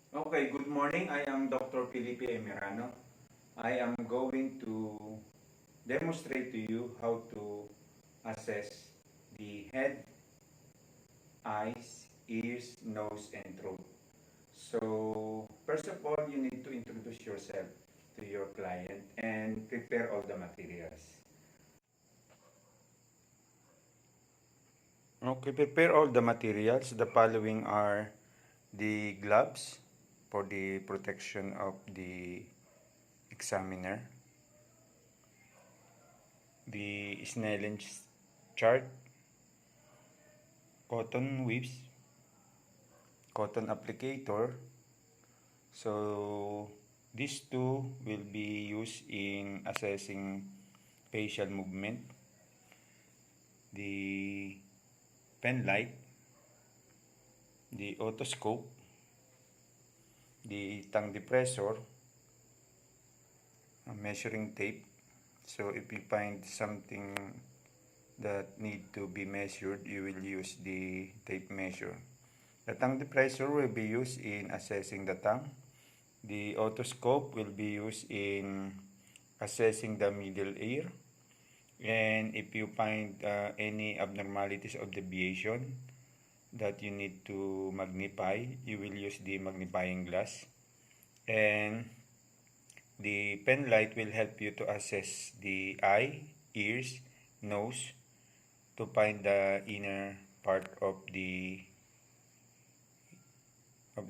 Okay, good morning. I am Dr. Felipe Emirano. I am going to demonstrate to you how to assess the head, eyes, ears, nose, and throat. So, first of all, you need to introduce yourself to your client and prepare all the materials. Okay, prepare all the materials. The following are the gloves for the protection of the examiner, the Snellen's chart, cotton whips, cotton applicator. So these two will be used in assessing facial movement, the pen light, the otoscope, the tongue depressor, a measuring tape. So if you find something that need to be measured, you will use the tape measure. The tongue depressor will be used in assessing the tongue. The otoscope will be used in assessing the middle ear. And if you find any abnormalities of deviation that you need to magnify, you will use the magnifying glass. And the pen light will help you to assess the eye, ears, nose to find the inner part of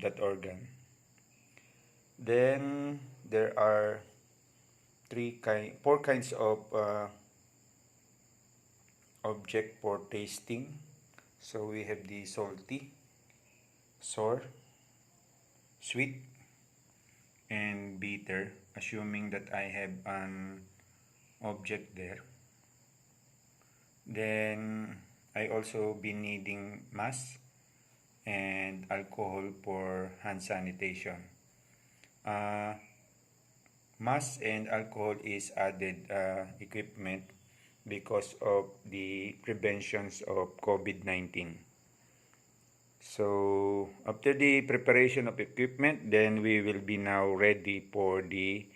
that organ. Then there are four kinds of object for tasting. So we have the salty, sour, sweet, and bitter, assuming that I have an object there. Then I also be needing mask and alcohol for hand sanitation. Mask and alcohol is added equipment because of the preventions of COVID-19. So after the preparation of equipment, then we will be now ready for the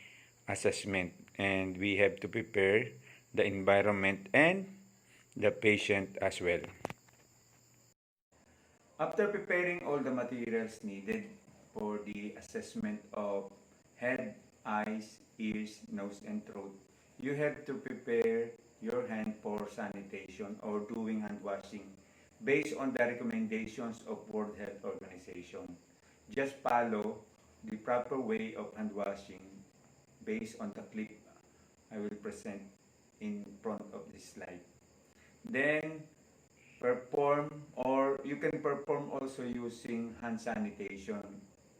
assessment, and we have to prepare the environment and the patient as well. After preparing all the materials needed for the assessment of head, eyes, ears, nose, and throat, you have to prepare your hand for sanitation or doing hand washing based on the recommendations of World Health Organization. Just follow the proper way of hand washing based on the clip I will present in front of this slide. Then perform, or you can perform also using hand sanitation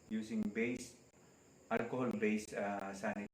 using alcohol based sanitation.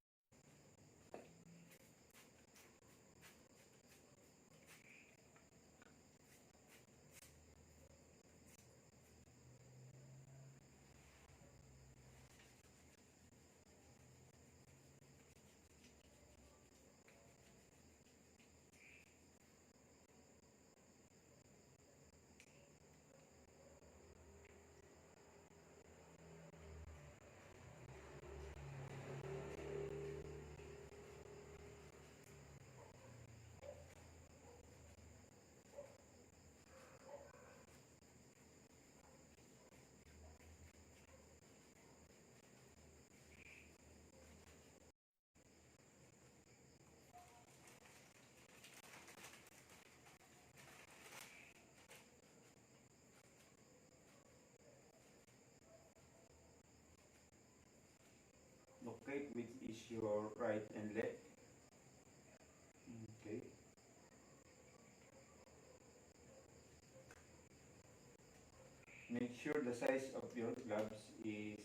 Locate which is your right and left. Okay. Make sure the size of your gloves is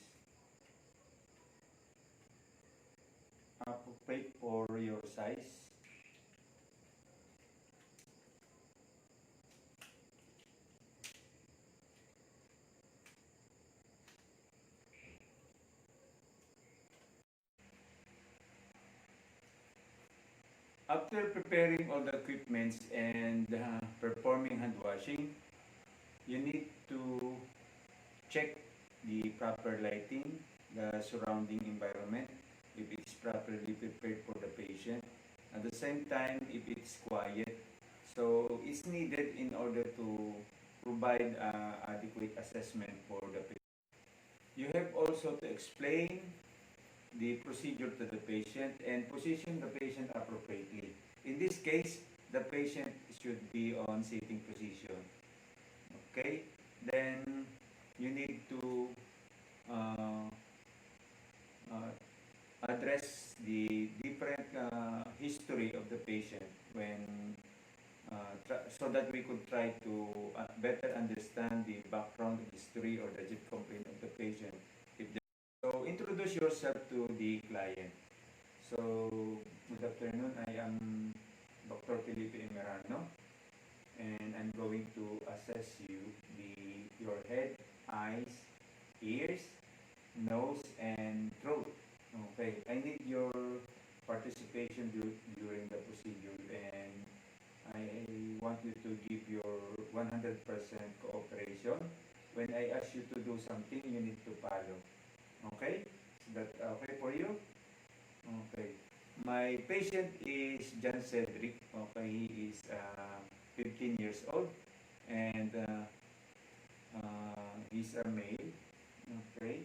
appropriate for your size. After preparing all the equipments and performing hand washing, you need to check the proper lighting, the surrounding environment, if it's properly prepared for the patient. At the same time, if it's quiet, so it's needed in order to provide adequate assessment for the patient. You have also to explain the procedure to the patient and position the patient appropriately. In this case, the patient should be on sitting position. Okay? Then you need to uh, uh, address the different history of the patient when so that we could try to better understand the background history or the complaint of the patient. So introduce yourself to the client. So good afternoon, I am Dr. Felipe Emerano, and I'm going to assess your head, eyes, ears, nose, and throat. Okay, I need your participation during the procedure, and I want you to give your 100% cooperation. When I ask you to do something, you need to follow. Okay? Is that okay for you? Okay. My patient is John Cedric. Okay, he is 15 years old, and he's a male. Okay,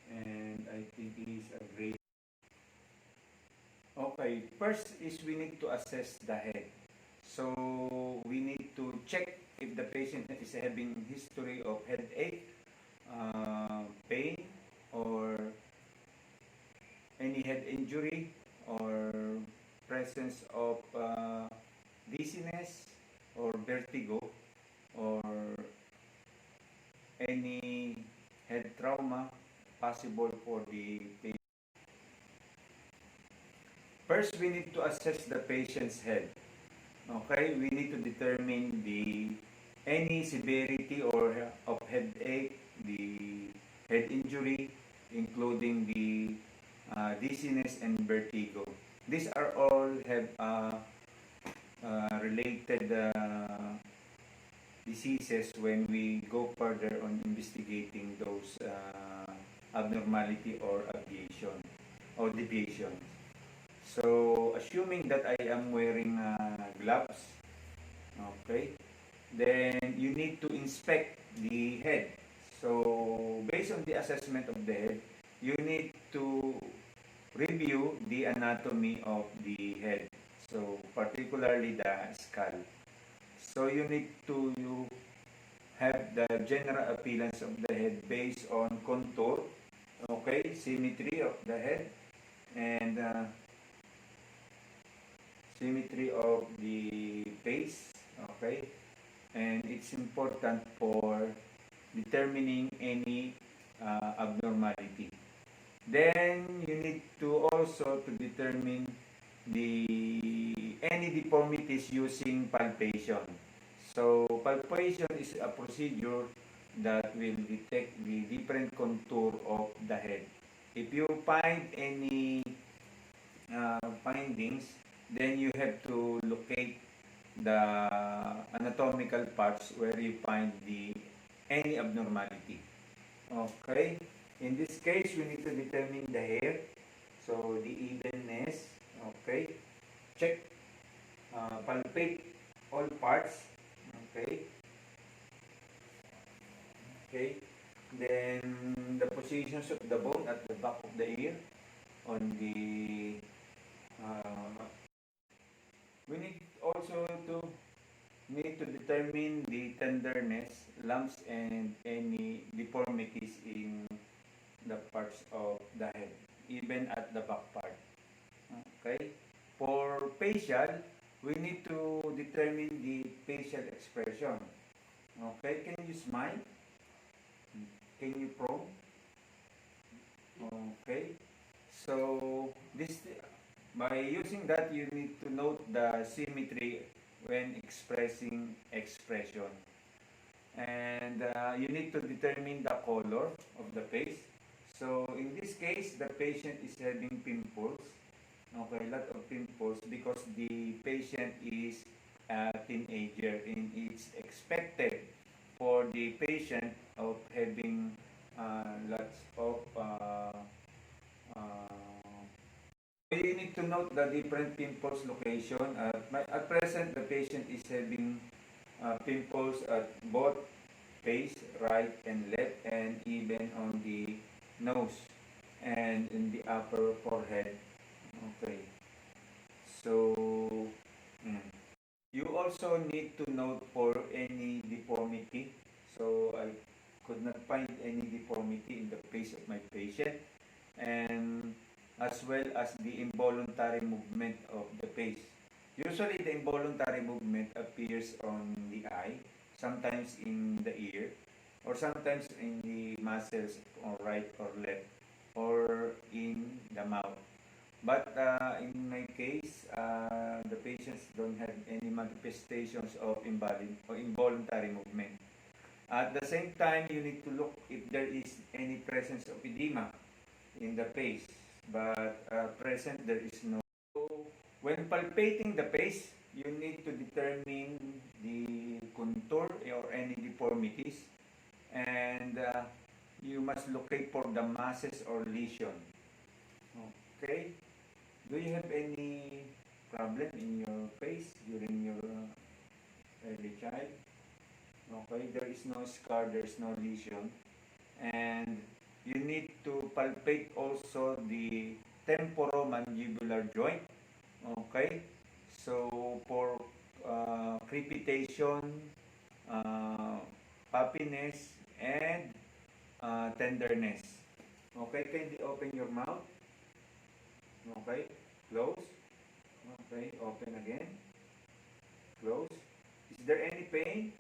and I think he's a grade. Okay, first is we need to assess the head. So we need to check if the patient is having history of headache, pain, or any head injury, or presence of dizziness or vertigo, or any head trauma possible for the patient. First, we need to assess the patient's head. Okay, we need to determine the any severity or of headache, the head injury, including the dizziness and vertigo. These are all have related diseases when we go further on investigating those abnormality or deviation or deviations. So, assuming that I am wearing gloves, okay, then you need to inspect the head. So, based on the assessment of the head, you need to review the anatomy of the head. So, particularly the skull. So, you need to have the general appearance of the head based on contour, okay, symmetry of the head, and symmetry of the face, okay, and it's important for determining any abnormality. Then you need to also to determine the any deformities using palpation. So palpation is a procedure that will detect the different contour of the head. If you find any findings, then you have to locate the anatomical parts where you find the any abnormality. Okay. In this case, we need to determine the hair. So the evenness. Okay. Check. Palpate all parts. Okay. Okay. Then the positions of the bone at the back of the ear on the we need also to determine the tenderness, lumps, and any deformities in the parts of the head, even at the back part. Okay? For facial, we need to determine the facial expression. Okay? Can you smile? Can you frown? Okay? So, this by using that, you need to note the symmetry when expressing expression. And you need to determine the color of the face. So in this case, the patient is having pimples. Okay, a lot of pimples because the patient is a teenager and it's expected for the patient of having lots of uh, we need to note the different pimples location. At present, the patient is having pimples at both face, right and left, and even on the nose and in the upper forehead. Okay. So, mm. You also need to note for any deformity. So, I could not find any deformity in the face of my patient, and as well as the involuntary movement of the face. Usually, the involuntary movement appears on the eye, sometimes in the ear, or sometimes in the muscles or right or left, or in the mouth. But in my case, the patients don't have any manifestations of involuntary movement. At the same time, you need to look if there is any presence of edema in the face. But present, there is no. So, when palpating the face, you need to determine the contour or any deformities. And you must locate for the masses or lesion. Okay? Do you have any problem in your face during your early child? Okay, there is no scar, there is no lesion. And you need to palpate also the temporomandibular joint. Okay, so for crepitation, uh, puffiness, and tenderness. Okay, can you open your mouth? Okay, close. Okay, open again. Close. Is there any pain?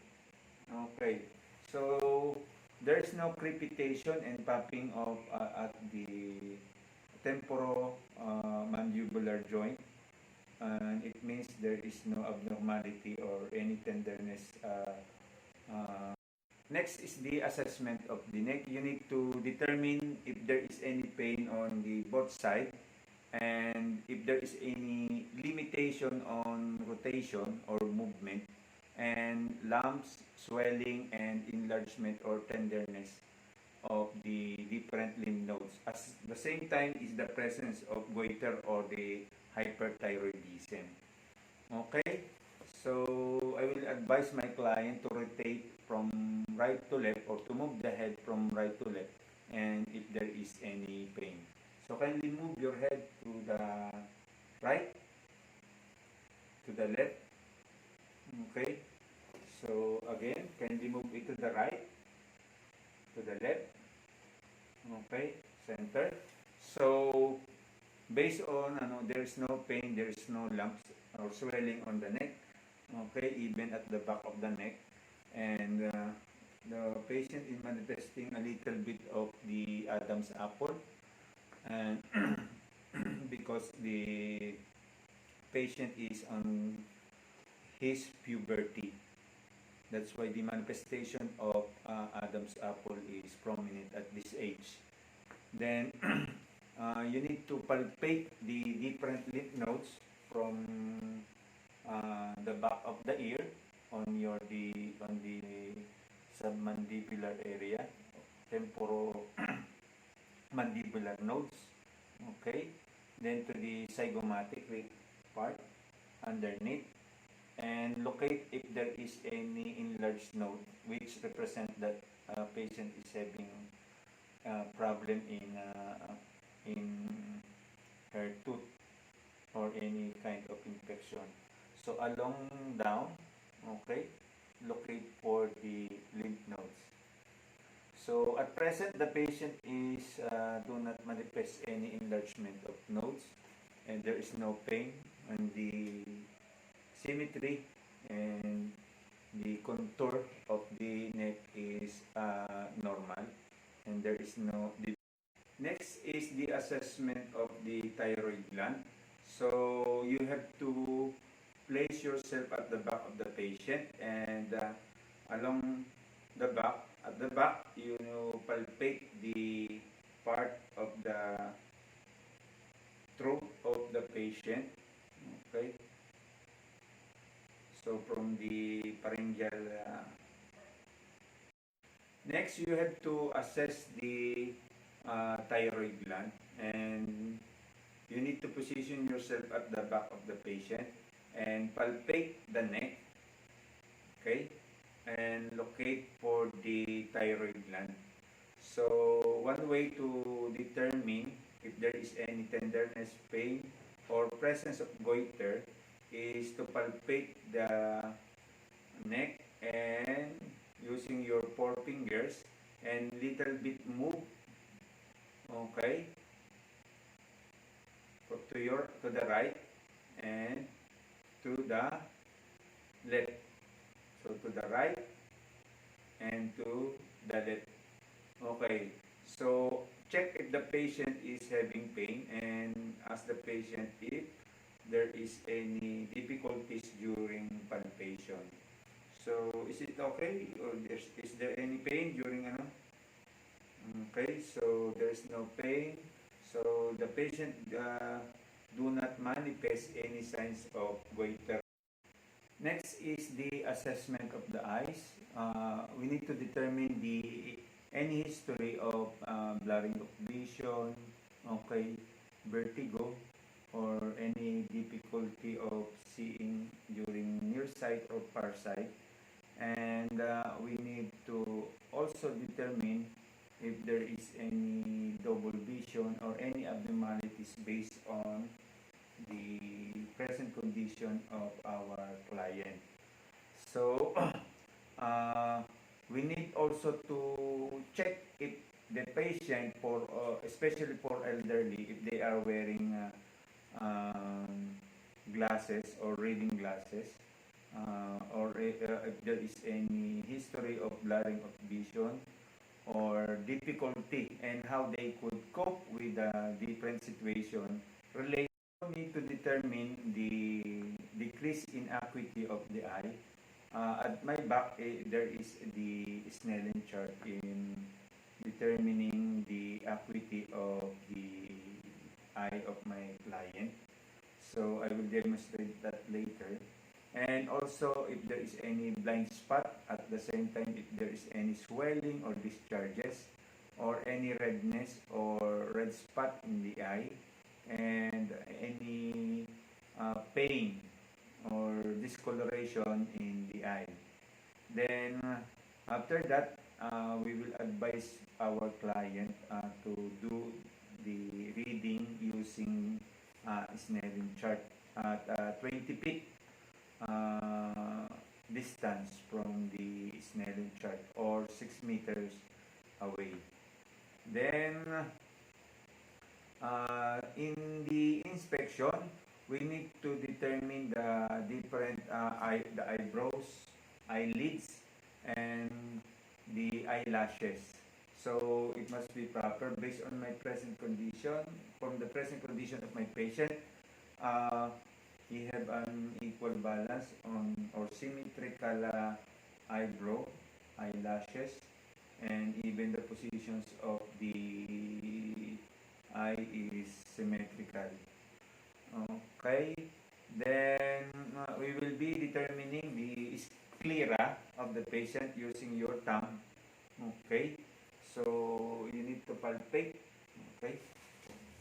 Okay. So, there's no crepitation and popping of at the temporomandibular joint. And it means there is no abnormality or any tenderness. Uh, Next is the assessment of the neck. You need to determine if there is any pain on the both side, and if there is any limitation on rotation or movement, and lumps, swelling, and enlargement or tenderness of the different lymph nodes. At the same time is the presence of goiter or the hyperthyroidism. Okay? So, I will advise my client to rotate from right to left or to move the head from right to left, and if there is any pain. So, kindly move your head to the right, to the left. Okay? So, again, kindly move it to the right, to the left. Okay? Center. So, based on there is no pain, there is no lumps or swelling on the neck. Okay? Even at the back of the neck. And the patient is manifesting a little bit of the Adam's apple. And because the patient is on his puberty. That's why the manifestation of Adam's apple is prominent at this age. Then you need to palpate the different lymph nodes from the back of the ear on the submandibular area, temporomandibular nodes. Okay, then to the zygomatic part underneath, and locate if there is any enlarged node which represent that patient is having problem in her tooth or any kind of infection. So along down, okay, locate for the lymph nodes. So at present, the patient is do not manifest any enlargement of nodes, and there is no pain, and the symmetry and the contour of the neck is normal, and there is no. Next is the assessment of the thyroid gland. So you have to place yourself at the back of the patient, and along the back, at the back, you palpate the part of the throat of the patient. Okay. So from the pharyngeal Next, you have to assess the thyroid gland, and you need to position yourself at the back of the patient and palpate the neck, okay, and locate for the thyroid gland. So, one way to determine if there is any tenderness, pain, or presence of goiter is to palpate the neck and using your four fingers and little bit move, okay, to the right and to the left. So to the right and to the left. Okay. So check if the patient is having pain and ask the patient if there is any difficulties during palpation. So is it okay or is there any pain during ano? Okay, so there's no pain. So the patient do not manifest any signs of goiter. Next is the assessment of the eyes. We need to determine any history of blurring of vision, okay, vertigo, or any difficulty of seeing during nearsight or farsight. And we need to also determine if there is any double vision or any abnormalities based on the present condition of our client. So, we need also to check if the patient, especially for elderly, if they are wearing glasses or reading glasses, or if there is any history of blurring of vision or difficulty and how they could cope with a different situation related. We need to determine the decrease in acuity of the eye. At my back, there is the Snellen chart in determining the acuity of the eye of my client. So I will demonstrate that later. And also if there is any blind spot, at the same time if there is any swelling or discharges or any redness or red spot in the eye and any pain or discoloration in the eye. Then after that, we will advise our client to do the reading using Snellen chart at 20 feet distance from the Snellen chart or 6 meters away. Then in the inspection, we need to determine the different the eyebrows, eyelids, and the eyelashes. So it must be proper based on my present condition. From the present condition of my patient, he have an equal balance on or symmetrical eyebrow, eyelashes, and even the positions of the eye is symmetrical. Okay, then we will be determining the sclera of the patient using your thumb. Okay, so you need to palpate. Okay,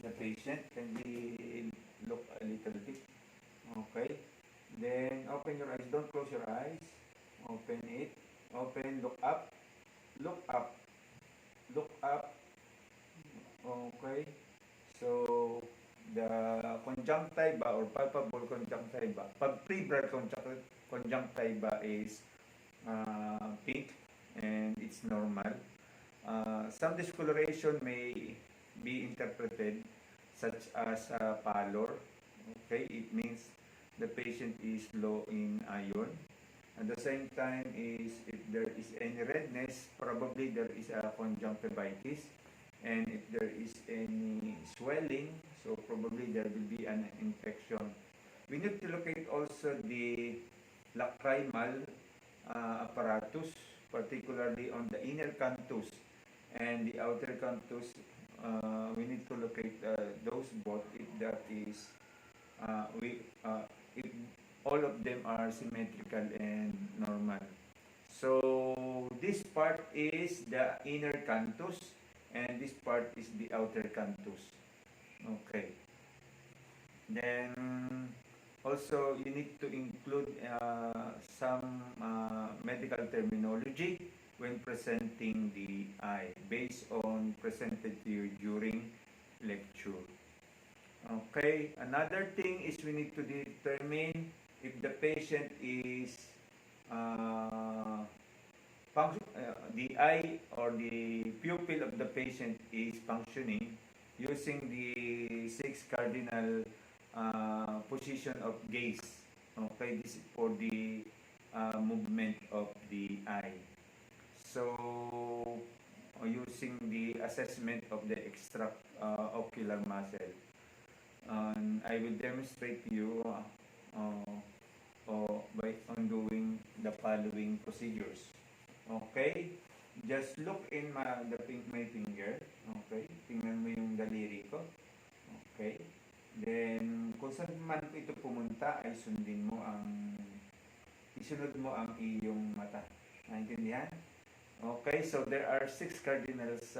the patient can be look a little bit. Okay, then open your eyes. Don't close your eyes. Open it. Open. Look up. Look up. Look up. Okay. So the conjunctiva or palpable conjunctiva, pag-febrile conjunctiva is pink and it's normal. Some discoloration may be interpreted such as pallor. Okay, it means the patient is low in iron. At the same time is if there is any redness, probably there is a conjunctivitis. And if there is any swelling, so probably there will be an infection. We need to locate also the lacrimal apparatus, particularly on the inner canthus and the outer canthus. We need to locate those both if that is if all of them are symmetrical and normal. So this part is the inner canthus and this part is the outer canthus. Okay. Then also you need to include some medical terminology when presenting the eye based on presented to you during lecture. Okay, another thing is we need to determine if the patient is uh, the eye or the pupil of the patient is functioning using the 6 cardinal position of gaze. Okay, this is for the movement of the eye. So, using the assessment of the extra ocular muscle. I will demonstrate to you by doing the following procedures. Okay? Just look in my finger. Okay? Tingnan mo yung daliri ko. Okay? Then, kung saan man ito pumunta, ay isunod mo ang iyong mata. Naintindihan? Okay, so there are 6 cardinals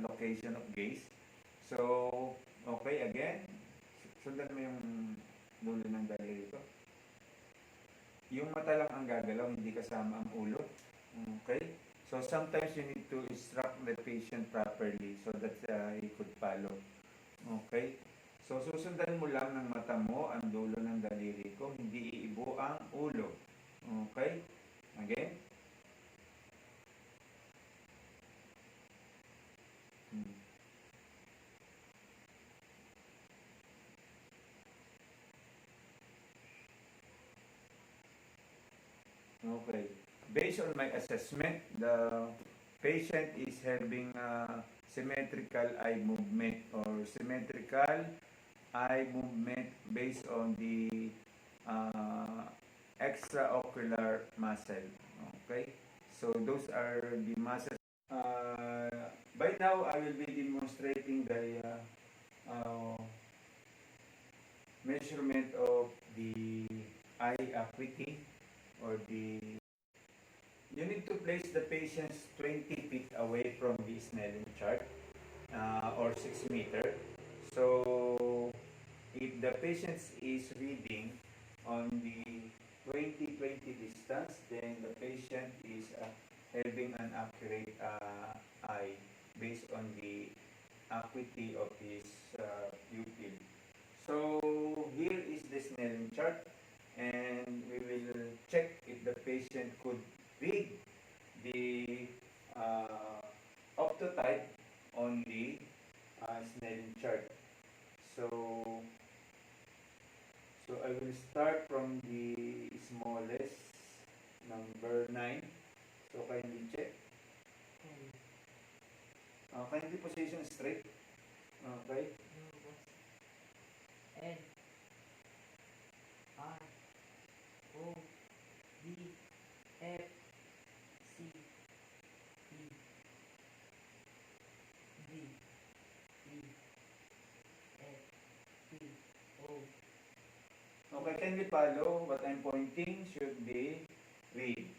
location of gaze. So, okay, again, sundan mo yung dulo ng daliri ko. Yung mata lang ang gagalaw, hindi kasama ang ulo. Okay? So, sometimes you need to instruct the patient properly so that he could follow. Okay? So, susundan mo lang ng mata mo ang dulo ng daliri ko, hindi iibo ang ulo. Okay? Again? Okay. Based on my assessment, the patient is having symmetrical eye movement or symmetrical eye movement based on the extraocular muscle. Okay? So those are the muscles. By now, I will be demonstrating the measurement of the eye acuity or you need to place the patients 20 feet away from the Snellen chart or 6 meter. So if the patient is reading on the 20 distance, then the patient is having an accurate eye based on the acuity of his pupil. So here is the Snellen chart, and we will check if the patient could read the optotype on the Snellen chart. So I will start from the smallest, number 9. So kindly check. Kindly position straight. Okay. N R O D F C E D E F P O. Okay, can we follow what I'm pointing? Should be read.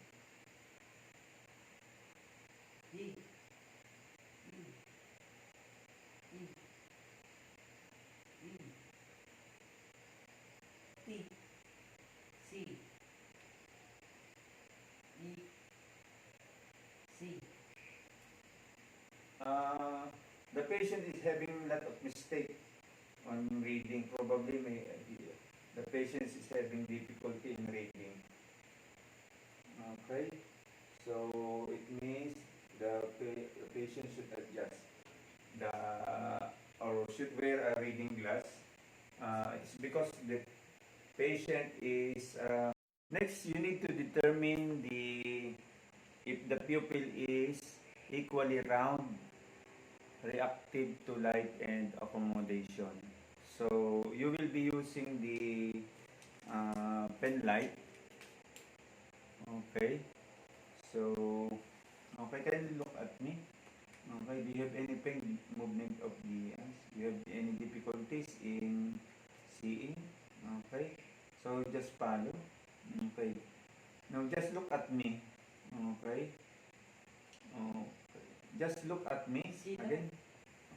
D E E E T C E C. The patient is having a lot of mistake on reading. Probably the patient is having difficulty in reading. Okay, so it means the patient should adjust or should wear a reading glass. It's because the patient is next. You need to determine if the pupil is equally round, reactive to light and accommodation. So you will be using the pen light. Okay. So okay, can you look at me? Okay, do you have any pain movement of the eyes? Do you have any difficulties in seeing? Okay. So just follow. Okay. Now just look at me. Okay. Okay. Just look at me See that? again.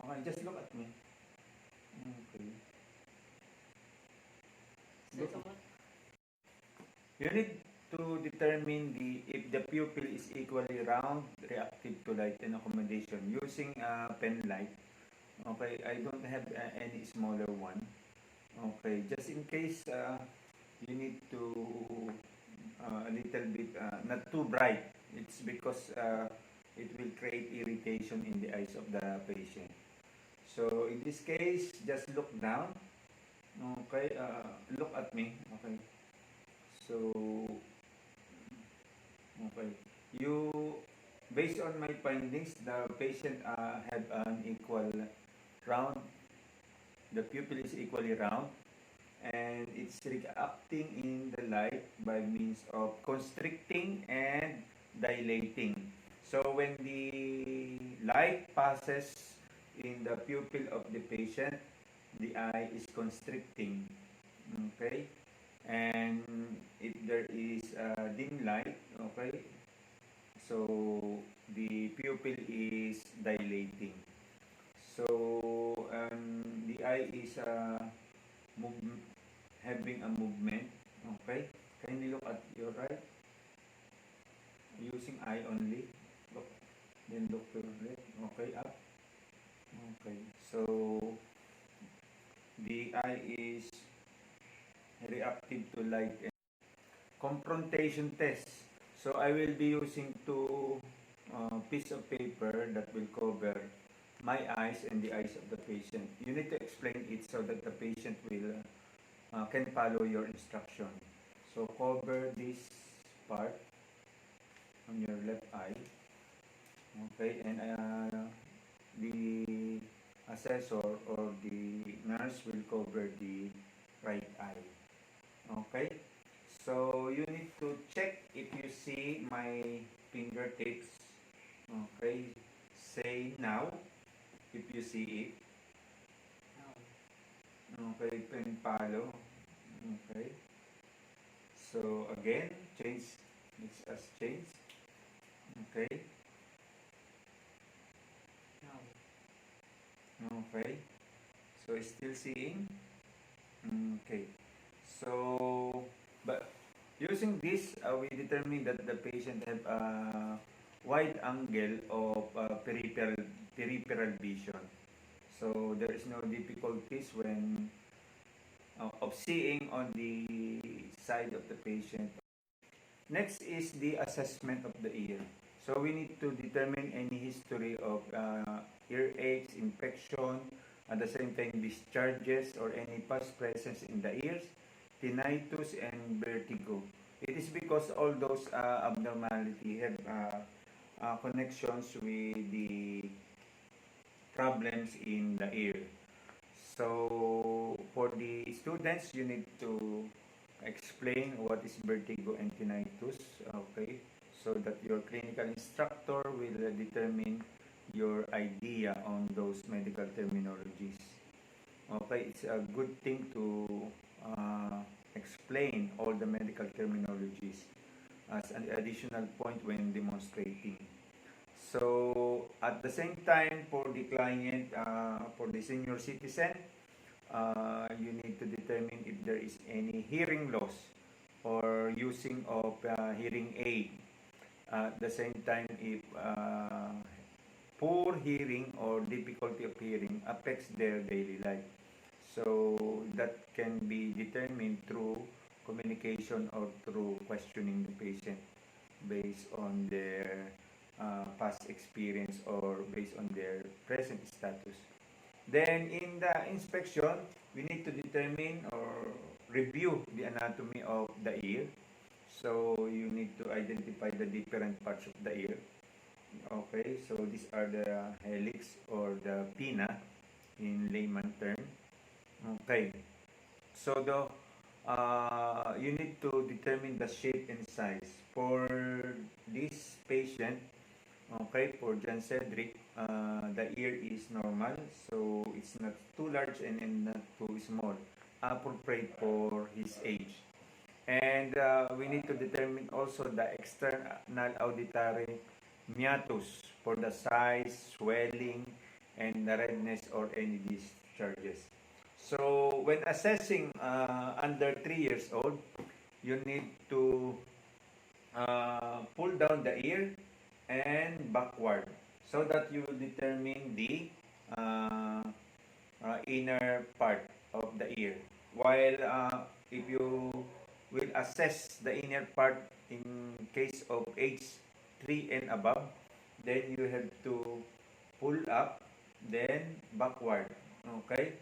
Okay, just look at me. Okay. Say Look. someone. You need to determine if the pupil is equally round, reactive to light and accommodation using a pen light. Okay, I don't have any smaller one. Okay, just in case you need to a little bit not too bright. It's because it will create irritation in the eyes of the patient. So in this case, just look down. Okay, look at me. Okay. So, okay. You, based on my findings, the patient have an equal round. The pupil is equally round, and it's reacting in the light by means of constricting and dilating. So when the light passes in the pupil of the patient, the eye is constricting. Okay? And if there is a dim light, okay, so the pupil is dilating. So the eye is move, having a movement. Okay, kindly look at your right using eye only. Look, then look to your left. Okay, up. Okay, so the eye is reactive to light and confrontation test. So I will be using two piece of paper that will cover my eyes and the eyes of the patient. You need to explain it so that the patient will can follow your instruction. So cover this part on your left eye. Okay, and the assessor or the nurse will cover the right eye. Okay, so you need to check if you see my fingertips. Okay, say now if you see it. Now. Okay, pen follow. Okay, so again, change. It's as change. Okay, Now. okay. So still seeing. Okay. So, but using this, we determine that the patient have a wide angle of peripheral vision. So there is no difficulties when of seeing on the side of the patient. Next is the assessment of the ear. So we need to determine any history of earaches, infection, at the same time discharges or any past presence in the ears, tinnitus, and vertigo. It is because all those abnormality have connections with the problems in the ear. So for the students, you need to explain what is vertigo and tinnitus, okay? So that your clinical instructor will determine your idea on those medical terminologies. Okay, it's a good thing to explain all the medical terminologies as an additional point when demonstrating. So at the same time, for the client, for the senior citizen, you need to determine if there is any hearing loss or using of hearing aid. At the same time, if poor hearing or difficulty of hearing affects their daily life. So that can be determined through communication or through questioning the patient based on their past experience or based on their present status. Then in the inspection, we need to determine or review the anatomy of the ear. So you need to identify the different parts of the ear. Okay, so these are the helix or the pinna in layman term. Okay, so you need to determine the shape and size. For this patient, okay, for John Cedric, the ear is normal, so it's not too large and not too small, appropriate for his age. And we need to determine also the external auditory meatus for the size, swelling, and the redness or any discharges. So when assessing under 3 years old, you need to pull down the ear and backward so that you will determine the uh, inner part of the ear. While if you will assess the inner part in case of age 3 and above, then you have to pull up, then backward. Okay?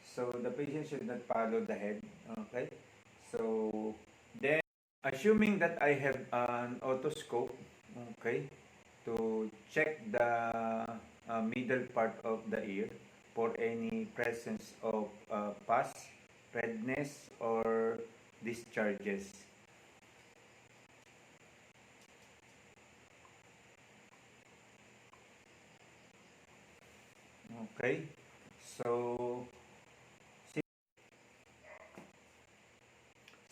So the patient should not follow the head. Okay? So then, assuming that I have an otoscope, okay, to check the middle part of the ear for any presence of pus, redness, or discharges. Okay,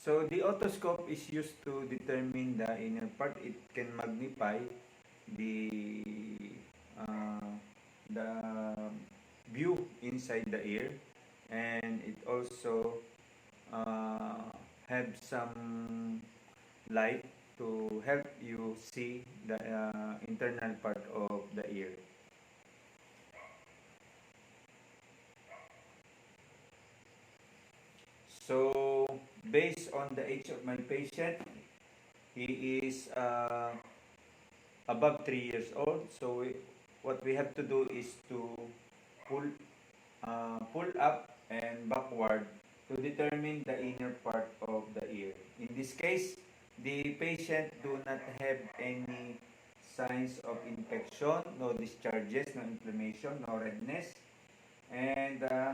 so the otoscope is used to determine the inner part. It can magnify the uh, the view inside the ear, and it also uh, have some light to help you see the internal part of the ear. So based on the age of my patient, he is above 3 years old. So what we have to do is to pull pull up and backward to determine the inner part of the ear. In this case, the patient do not have any signs of infection, no discharges, no inflammation, no redness, and the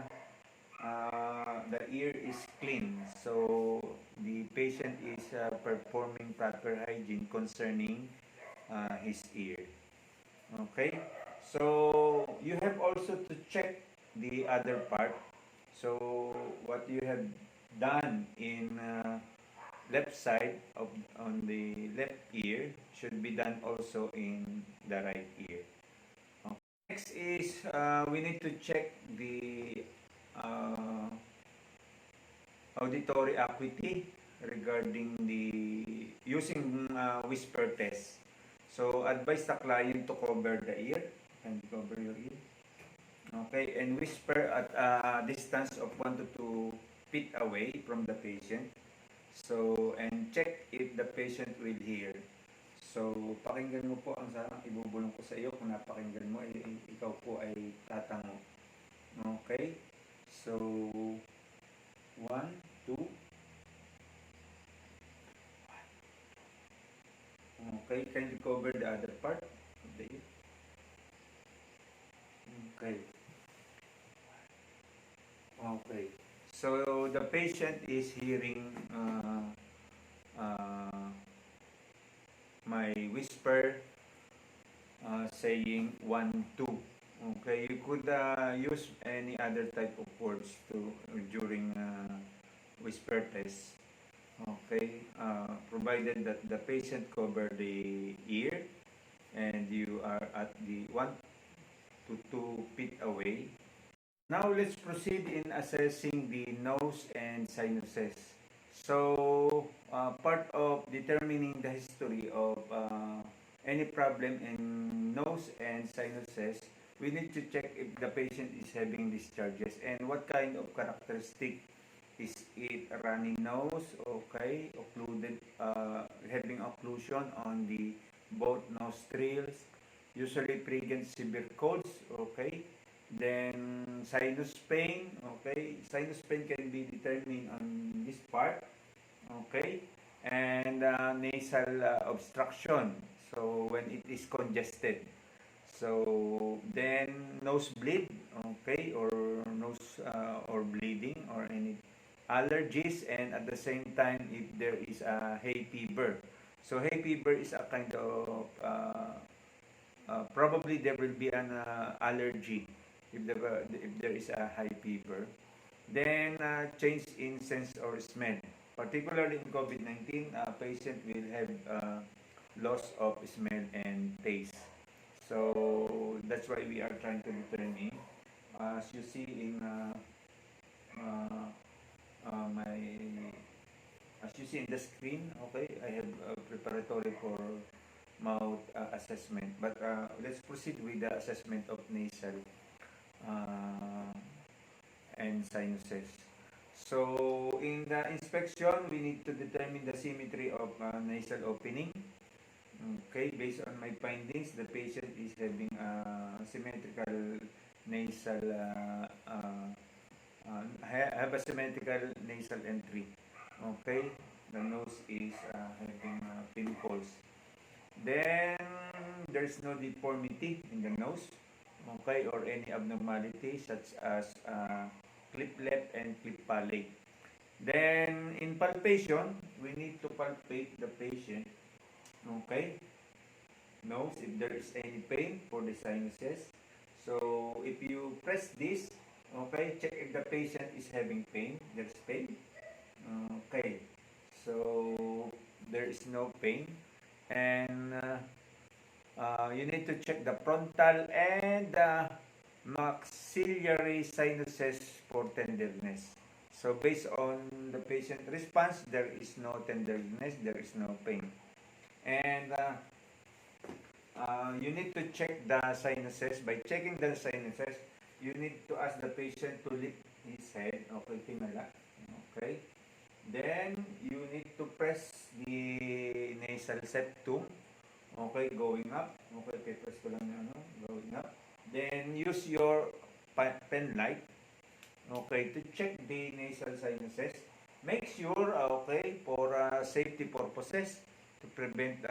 ear is clean. So the patient is performing proper hygiene concerning his ear. Okay, so you have also to check the other part. So what you have done in left side of on the left ear should be done also in the right ear. Okay. Next is we need to check the uh, auditory acuity regarding the using whisper test. So advise the client to cover the ear and cover your ear. Okay, and whisper at a distance of 1 to 2 feet away from the patient. So, and check if the patient will hear. So, pakinggan mo po ang sarang ibubulong ko sa iyo. Kung napakinggan mo, ikaw po ay tatango. Okay? So, 1, 2. Okay, can you cover the other part of the ear? Okay. Okay. So the patient is hearing my whisper saying 1, 2. Okay, you could use any other type of words to during whisper test. Okay, provided that the patient cover the ear and you are at the 1 to 2 feet away. Now let's proceed in assessing the nose and sinuses. So part of determining the history of any problem in nose and sinuses, we need to check if the patient is having discharges and what kind of characteristic. Is it a runny nose? Okay, occluded, having occlusion on the both nostrils, usually present severe colds. Okay, then sinus pain. Okay, sinus pain can be determined on this part. Okay, and nasal obstruction. So when it is congested. So then nosebleed. Okay, or nose or bleeding or any allergies, and at the same time if there is a hay fever. So hay fever is a kind of probably there will be an allergy if there is a high fever. Then change in sense or smell. Particularly in COVID-19, patient will have loss of smell and taste. So that's why we are trying to determine. As you see in uh, my, as you see in the screen, okay, I have a preparatory for mouth assessment. But let's proceed with the assessment of nasal uh, and sinuses. So in the inspection, we need to determine the symmetry of nasal opening. Okay, based on my findings, the patient is having a symmetrical nasal, have a symmetrical nasal entry. Okay, the nose is having pimples. Then there's no deformity in the nose, okay, or any abnormality such as clip left and clip palate. Then in palpation, we need to palpate the patient, okay, nose if there is any pain for the sinuses. So if you press this, okay, check if the patient is having pain. There's pain. Okay, so there is no pain. And you need to check the frontal and the maxillary sinuses for tenderness. So based on the patient response, there is no tenderness, there is no pain. And you need to check the sinuses. By checking the sinuses, you need to ask the patient to lift his head. Okay, tingala. Okay. Then, you need to press the nasal septum. Okay, going up. Okay, press ko lang yung ano, going up. Then, use your pen light. Okay, to check the nasal sinuses. Make sure, okay, for safety purposes, to prevent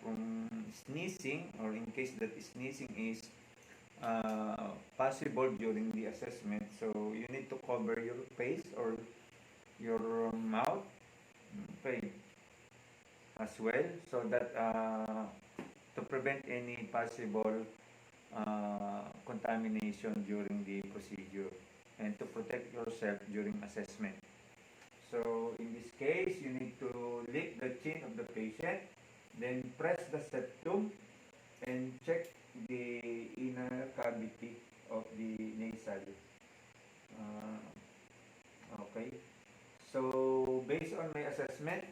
from sneezing, or in case that sneezing is possible during the assessment. So, you need to cover your face or your mouth, okay, as well, so that to prevent any possible contamination during the procedure and to protect yourself during assessment. So in this case, you need to lift the chin of the patient, then press the septum and check the inner cavity of the nasal. Okay. So based on my assessment,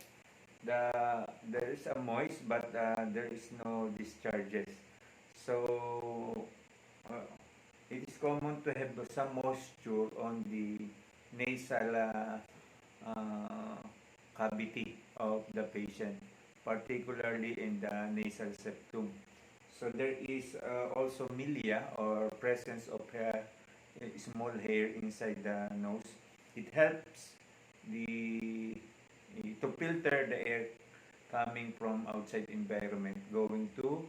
there is a moist, but there is no discharges. So it is common to have some moisture on the nasal cavity of the patient, particularly in the nasal septum. So there is also milia, or presence of small hair inside the nose. It helps the to filter the air coming from outside environment going to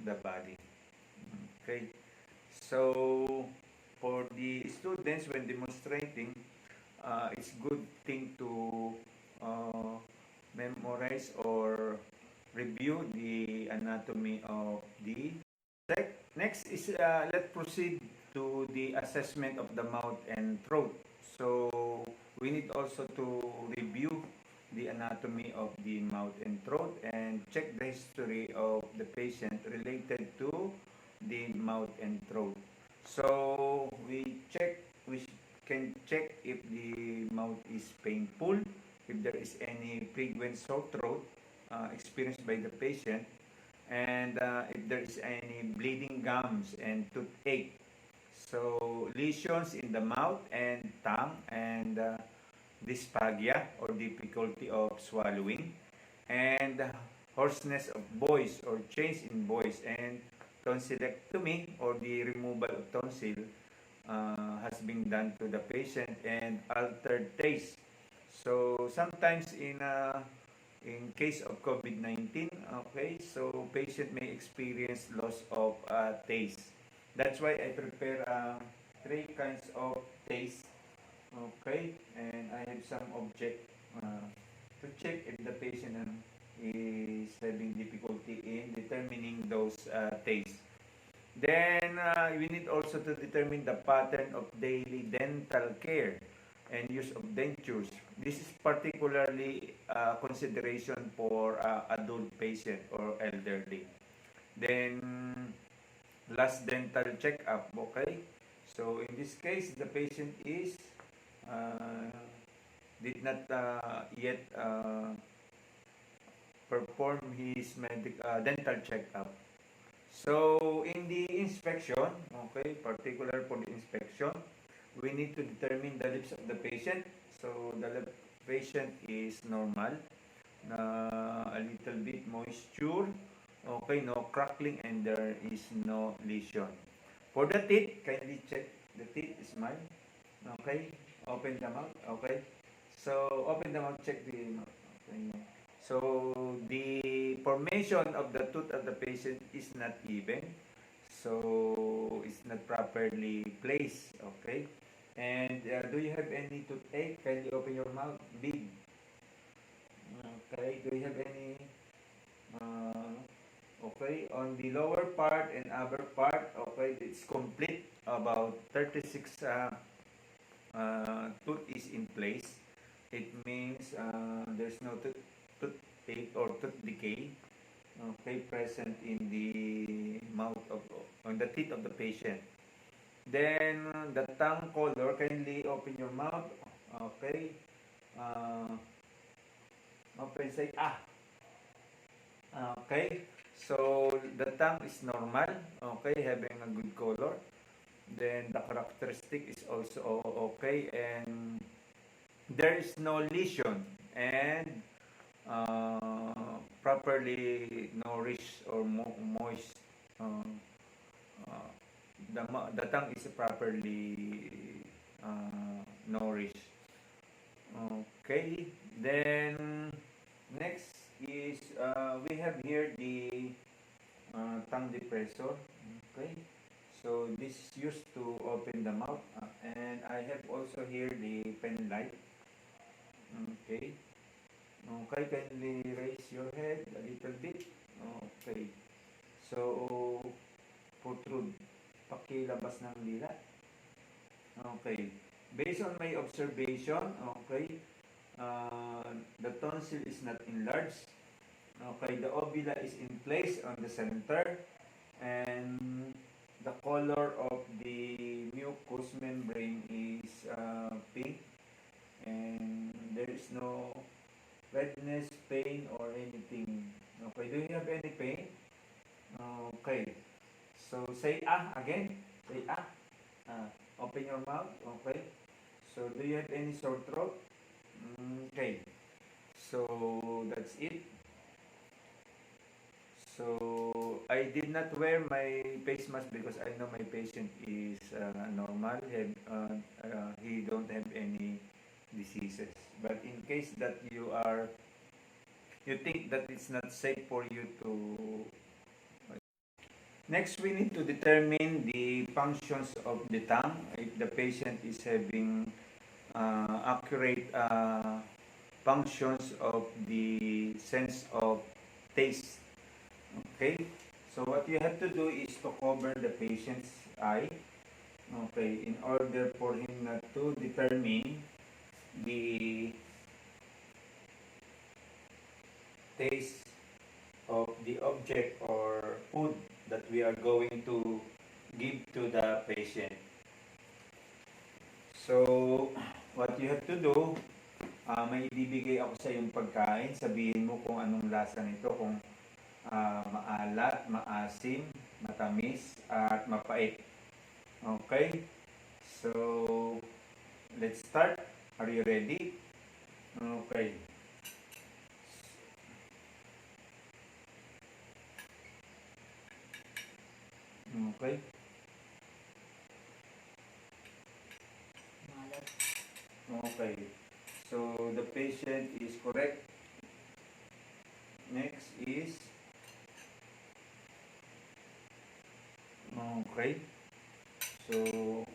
the body. Okay. So for the students when demonstrating, it's good thing to memorize or review the anatomy of the next is let's proceed to the assessment of the mouth and throat. So we need also to review the anatomy of the mouth and throat and check the history of the patient related to the mouth and throat. So we can check if the mouth is painful, if there is any frequent sore throat experienced by the patient, and if there is any bleeding gums and toothache. So lesions in the mouth and tongue, and dysphagia or difficulty of swallowing, and hoarseness of voice or change in voice, and tonsillectomy or the removal of tonsil has been done to the patient, and altered taste. So sometimes in case of COVID-19, okay, so patient may experience loss of taste. That's why I prepare three kinds of taste. Okay, and I have some object to check if the patient is having difficulty in determining those tastes. Then we need also to determine the pattern of daily dental care. and use of dentures. This is particularly consideration for adult patient or elderly. Then last dental checkup, okay? So in this case, the patient is uh, did not yet perform his dental checkup. So in the inspection, okay, particular for the inspection, we need to determine the lips of the patient. So the patient is normal, a little bit moisture, okay, no crackling, and there is no lesion. For the teeth, kindly check the teeth, smile, okay, open the mouth, okay. So open the mouth, check the mouth. Okay. So the formation of the tooth of the patient is not even. So it's not properly placed. Okay. And do you have any toothache? Can you open your mouth big? Okay. Do you have any? Uh, okay. On the lower part and upper part, okay, it's complete. About 36 tooth is in place. It means there's no toothache or tooth decay, okay, present in the mouth of on the teeth of the patient. Then the tongue color, kindly open your mouth, okay. Uh, Open, say ah, okay. So the tongue is normal, okay, having a good color. Then the characteristic is also okay, and there is no lesion and properly nourished or moist. Um, uh, the tongue is properly nourished. Okay. Then next is we have here the tongue depressor. Okay. So this is used to open the mouth, and I have also here the pen light. Okay. Okay, kindly raise your head a little bit. Okay. So, protrude. Pakilabas ng dila. Okay. Based on my observation, okay, the tonsil is not enlarged. Okay, the ovula is in place on the center, and the color of the mucous membrane is pink, and there is no redness, pain, or anything. Okay, do you have any pain? Okay, so say ah again. Say ah. Open your mouth. Okay. So do you have any sore throat? Okay. So that's it. So I did not wear my face mask because I know my patient is normal. He don't have any diseases. But in case that you think that it's not safe for you to. Next, we need to determine the functions of the tongue. If the patient is having accurate functions of the sense of taste. Okay, so what you have to do is to cover the patient's eye. Okay, in order for him not to determine the taste of the object or food that we are going to give to the patient. So, what you have to do, may ibibigay ako sa yung pagkain. Sabihin mo kung anong lasa nito, kung maalat, maasim, matamis, at mapait. Okay? So, let's start. Are you ready? Okay. Okay. Malat. Okay. So, the patient is correct. Next is okay. So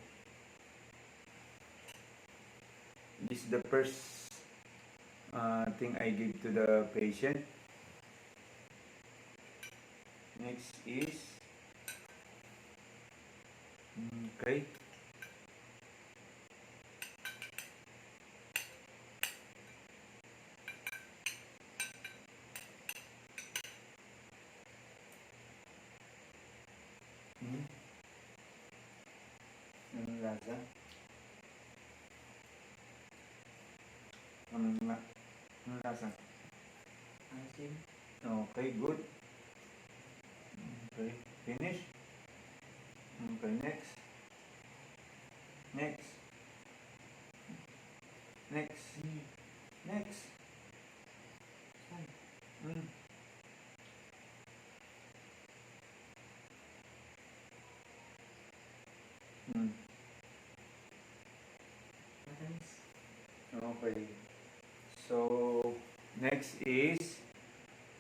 this is the first thing I give to the patient. Next is okay. lasa? Anong lasa? Asim. Okay, good. Okay, finish. Okay, next. Next. Next. Hmm. Next. Saan? Mm. Mm. Matamis. Okay. So, next is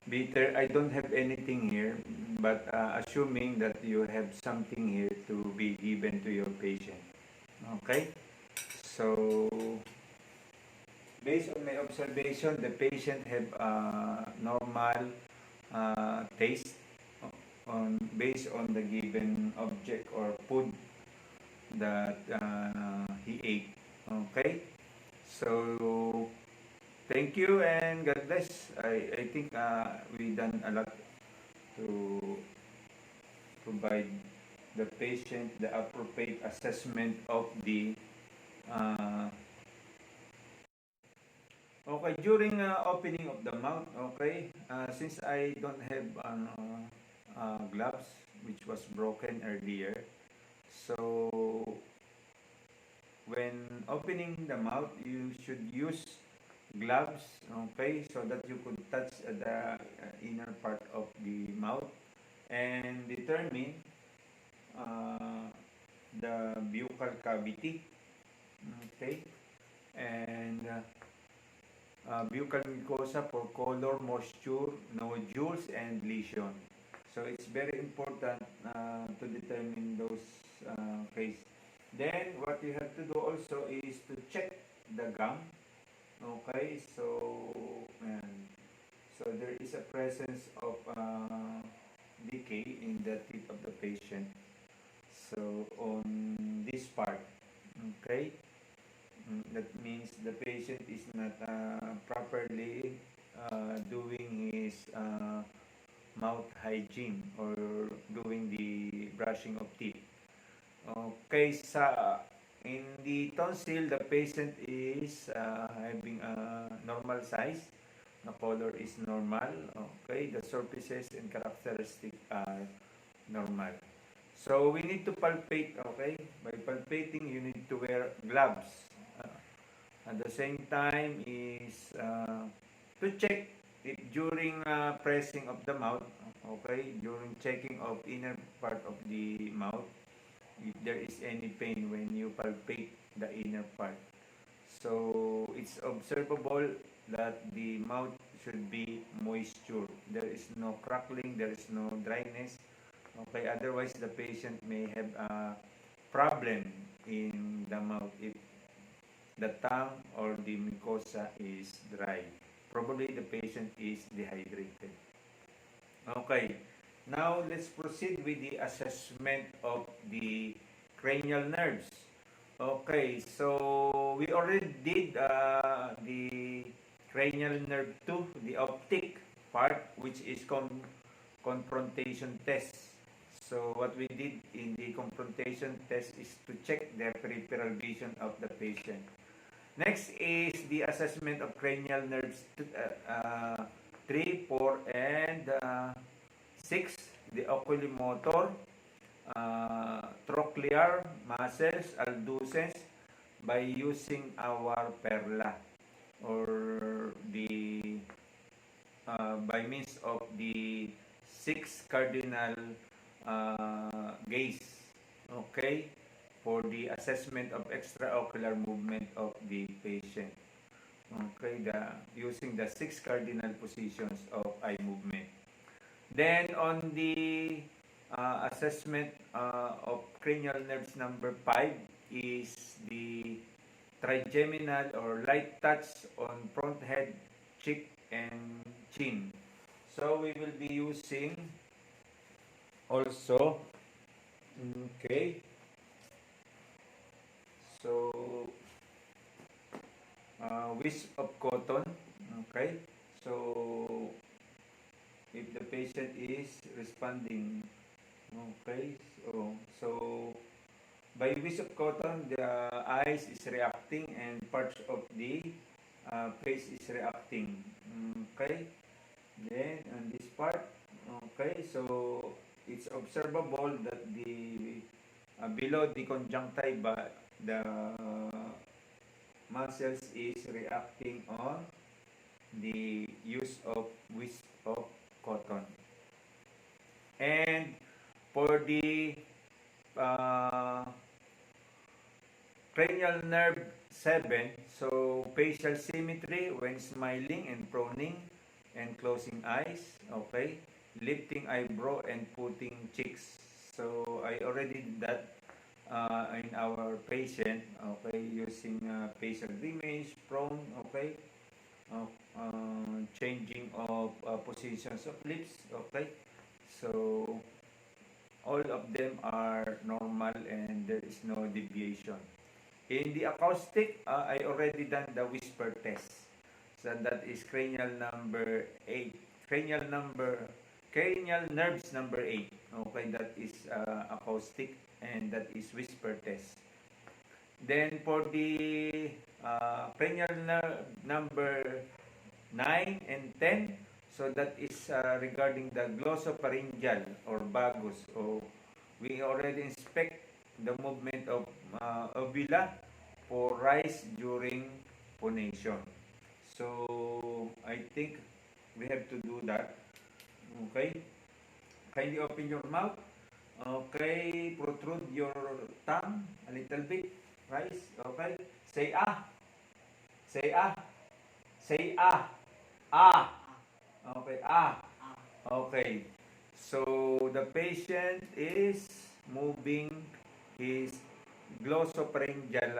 bitter. I don't have anything here, but assuming that you have something here to be given to your patient. Okay? So, based on my observation, the patient have normal taste on based on the given object or food that he ate. Okay? So, thank you and God bless. I think we done a lot to provide the patient the appropriate assessment of the uh, okay during opening of the mouth. Okay, since I don't have gloves which was broken earlier, so when opening the mouth you should use gloves, okay, so that you could touch the inner part of the mouth and determine uh, the buccal cavity, okay, and buccal mucosa for color, moisture, nodules, and lesion. So it's very important to determine those cases. Then what you have to do also is to check the gum. Okay, so so there is a presence of decay in the teeth of the patient. So on this part, okay, that means the patient is not properly doing his mouth hygiene or doing the brushing of teeth. Okay, in the tonsil, the patient is having a normal size. The color is normal. Okay, the surfaces and characteristics are normal. So we need to palpate. Okay, by palpating, you need to wear gloves. At the same time is to check if during pressing of the mouth, okay, during checking of inner part of the mouth, if there is any pain when you palpate the inner part. So it's observable that the mouth should be moisture. There is no crackling, there is no dryness. Okay, otherwise the patient may have a problem in the mouth if the tongue or the mucosa is dry. Probably the patient is dehydrated. Okay, now let's proceed with the assessment of the cranial nerves. Okay, so we already did the cranial nerve 2, the optic part, which is confrontation test. So what we did in the confrontation test is to check the peripheral vision of the patient. Next is the assessment of cranial nerves 3, 4, and 6, the oculomotor, trochlear muscles, abducens, by using our perla or the by means of the 6 cardinal gaze, okay, for the assessment of extraocular movement of the patient. Okay, using the 6 cardinal positions of eye movement. Then on the assessment of cranial nerves number 5 is the trigeminal or light touch on front head, cheek, and chin. So we will be using also, okay, so wisp of cotton, okay, so if the patient is responding, okay, so by use of cotton, the eyes is reacting and parts of the face is reacting. Okay. Then on this part, okay, so it's observable that the below the conjunctiva, the muscles is reacting on the use of wisp of cotton. And for the uh, cranial nerve 7, so facial symmetry when smiling and frowning and closing eyes, okay, lifting eyebrow and putting cheeks. So I already did that in our patient, okay, using facial grimace, frown, okay, uh, changing of positions of lips, okay. So all of them are normal and there is no deviation. In the acoustic, I already done the whisper test. So that is cranial number 8. Cranial nerves number 8. Okay, that is acoustic and that is whisper test. Then for the cranial nerve number 9 and 10, so that is regarding the glossopharyngeal or vagus. So we already inspect the movement of uvula for rise during phonation. So I think we have to do that. Okay. Kindly open your mouth. Okay. Protrude your tongue a little bit. Rise. Okay. Say ah. Say ah. Say ah. Ah. Okay. Ah. Okay. So the patient is moving his glossopharyngeal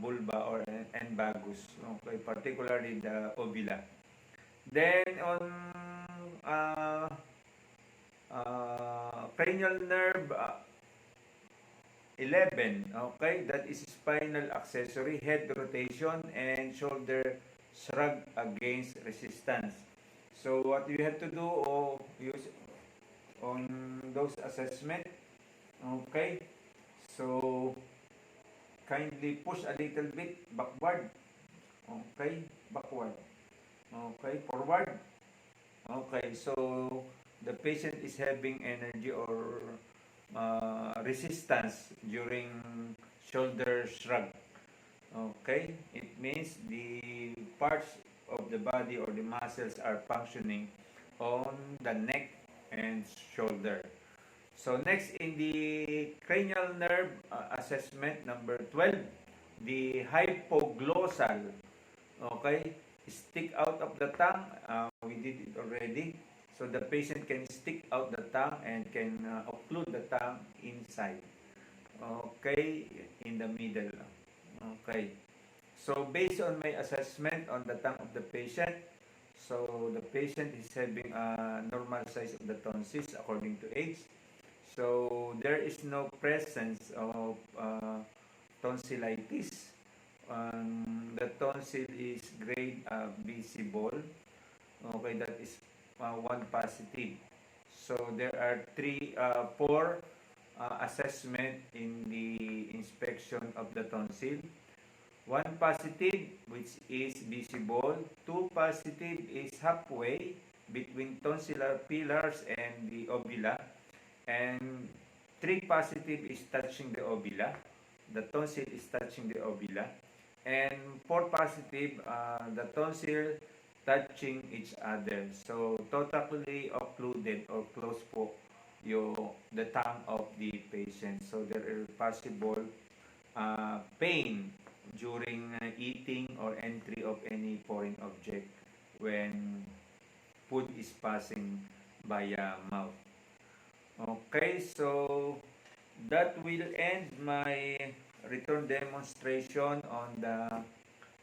vulva or and vagus, okay, particularly the uvula. Then on cranial nerve 11, okay, that is spinal accessory, head rotation and shoulder shrug against resistance. So what you have to do or use on those assessment, okay, so kindly push a little bit backward, okay, backward, okay, forward, okay. So the patient is having energy or resistance during shoulder shrug, okay. It means the parts of the body or the muscles are functioning on the neck and shoulder. So next in the cranial nerve assessment number 12, the hypoglossal, okay, stick out of the tongue, we did it already. So the patient can stick out the tongue and can occlude the tongue inside, okay, in the middle, okay. So based on my assessment on the tongue of the patient, so the patient is having a normal size of the tonsils according to age. So there is no presence of tonsillitis. The tonsil is grade visible. Okay, that is one positive. So there are four assessment in the inspection of the tonsil. One positive, which is visible. Two positive is halfway between tonsillar pillars and the uvula. And 3 positive is touching the uvula. The tonsil is touching the uvula. And 4 positive, the tonsil touching each other. So totally occluded or closed po the tongue of the patient. So there is possible pain during eating or entry of any foreign object when food is passing via mouth. Okay, so that will end my return demonstration on the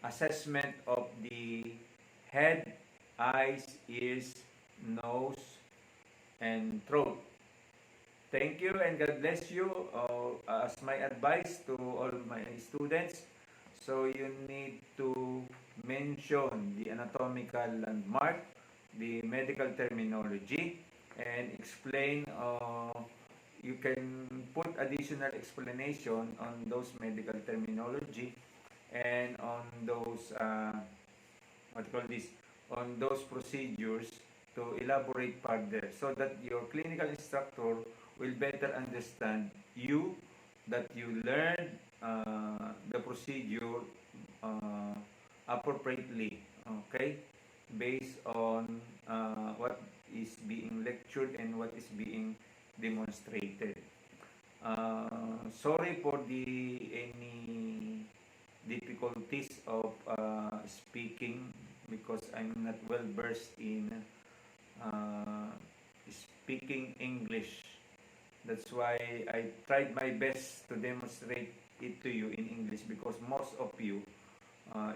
assessment of the head, eyes, ears, nose, and throat. Thank you and God bless you. As my advice to all my students, so you need to mention the anatomical landmark, the medical terminology, and explain you can put additional explanation on those medical terminology and on those what you call this, on those procedures to elaborate further so that your clinical instructor will better understand you, that you learn the procedure appropriately, okay, based on what is being lectured and what is being demonstrated. Sorry for the any difficulties of speaking because I'm not well versed in uh, speaking English. That's why I tried my best to demonstrate it to you in English because most of you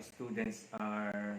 students are